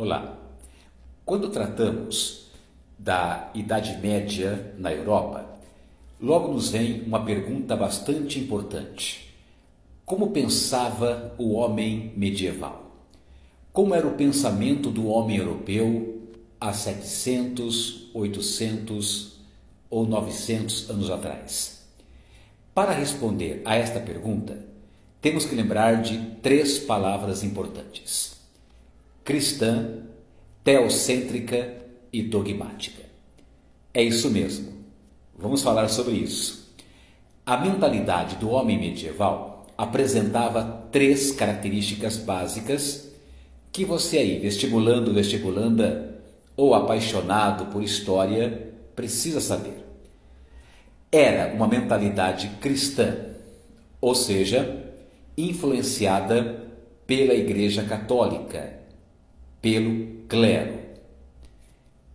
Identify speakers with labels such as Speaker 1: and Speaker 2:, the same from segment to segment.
Speaker 1: Olá. Quando tratamos da Idade Média na Europa, logo nos vem uma pergunta bastante importante. Como pensava o homem medieval? Como era o pensamento do homem europeu há 700, 800 ou 900 anos atrás? Para responder a esta pergunta, temos que lembrar de três palavras importantes: cristã, teocêntrica e dogmática. É isso mesmo. Vamos falar sobre isso. A mentalidade do homem medieval apresentava três características básicas que você aí, vestibulando, vestibulanda ou apaixonado por história, precisa saber. Era uma mentalidade cristã, ou seja, influenciada pela Igreja Católica, pelo clero.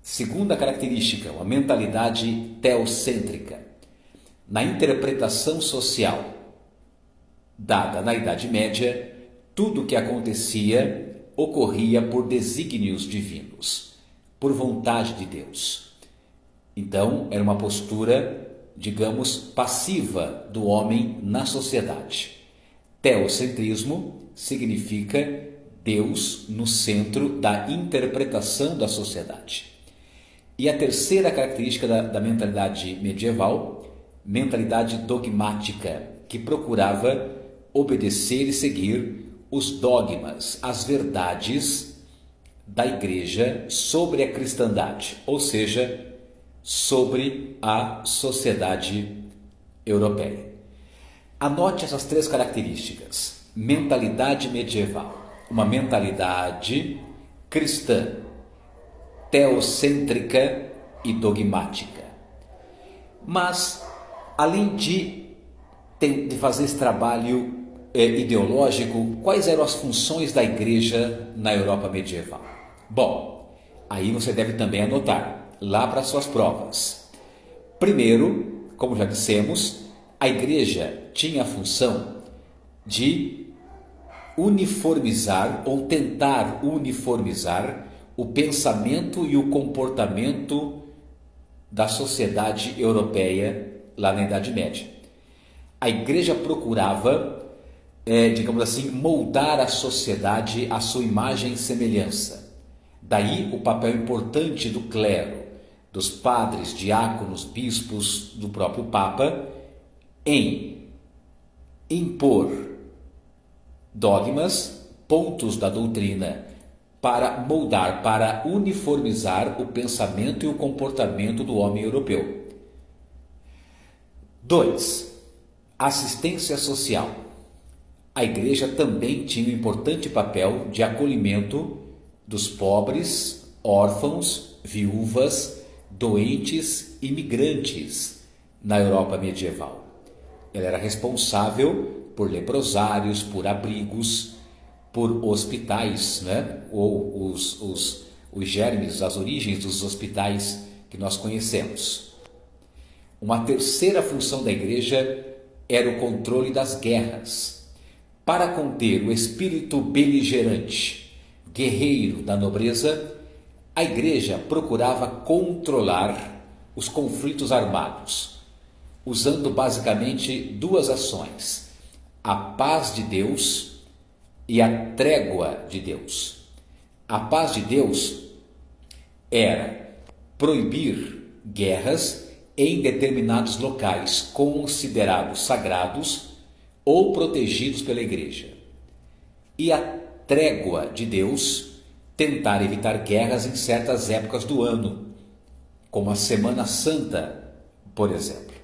Speaker 1: Segunda característica, uma mentalidade teocêntrica. Na interpretação social dada na Idade Média, tudo o que acontecia ocorria por desígnios divinos, por vontade de Deus. Então, era uma postura, digamos, passiva do homem na sociedade. Teocentrismo significa Deus no centro da interpretação da sociedade. E a terceira característica da mentalidade medieval, mentalidade dogmática, que procurava obedecer e seguir os dogmas, as verdades da Igreja sobre a cristandade, ou seja, sobre a sociedade europeia. Anote essas três características. Mentalidade medieval, uma mentalidade cristã, teocêntrica e dogmática. Mas, além de fazer esse trabalho ideológico, quais eram as funções da Igreja na Europa medieval? Bom, aí você deve também anotar, lá para suas provas. Primeiro, como já dissemos, a Igreja tinha a função de uniformizar ou tentar uniformizar o pensamento e o comportamento da sociedade europeia lá na Idade Média. A Igreja procurava, digamos assim, moldar a sociedade à sua imagem e semelhança. Daí o papel importante do clero, dos padres, diáconos, bispos, do próprio Papa, em impor dogmas, pontos da doutrina, para moldar, para uniformizar o pensamento e o comportamento do homem europeu. 2. Assistência social. A Igreja também tinha um importante papel de acolhimento dos pobres, órfãos, viúvas, doentes e migrantes na Europa medieval. Ela era responsável por leprosários, por abrigos, por hospitais, ou os germes, as origens dos hospitais que nós conhecemos. Uma terceira função da Igreja era o controle das guerras. Para conter o espírito beligerante, guerreiro da nobreza, a Igreja procurava controlar os conflitos armados, usando basicamente duas ações: a paz de Deus e a trégua de Deus. A paz de Deus era proibir guerras em determinados locais considerados sagrados ou protegidos pela Igreja. E a trégua de Deus, tentar evitar guerras em certas épocas do ano, como a Semana Santa, por exemplo.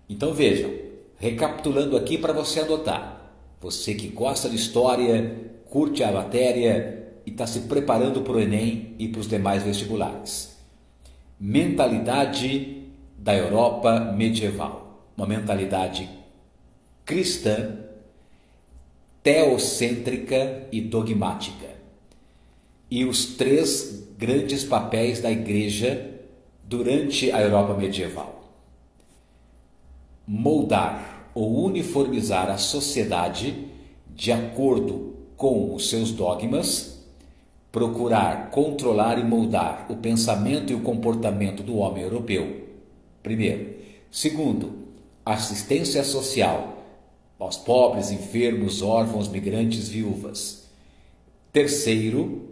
Speaker 1: Então vejam, recapitulando aqui para você anotar, você que gosta de história, curte a matéria e está se preparando para o Enem e para os demais vestibulares. Mentalidade da Europa medieval, uma mentalidade cristã, teocêntrica e dogmática. E os três grandes papéis da Igreja durante a Europa medieval: moldar ou uniformizar a sociedade de acordo com os seus dogmas, procurar controlar e moldar o pensamento e o comportamento do homem europeu. Primeiro. Segundo, assistência social aos pobres, enfermos, órfãos, migrantes, viúvas. Terceiro,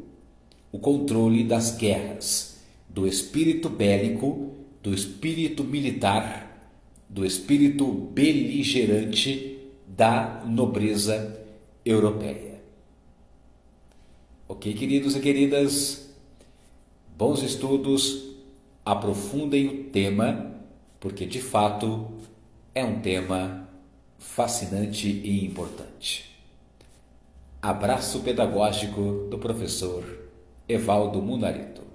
Speaker 1: o controle das guerras, do espírito bélico, do espírito militar, do espírito beligerante da nobreza europeia. Ok, queridos e queridas? Bons estudos, aprofundem o tema, porque de fato é um tema fascinante e importante. Abraço pedagógico do professor Evaldo Munarito.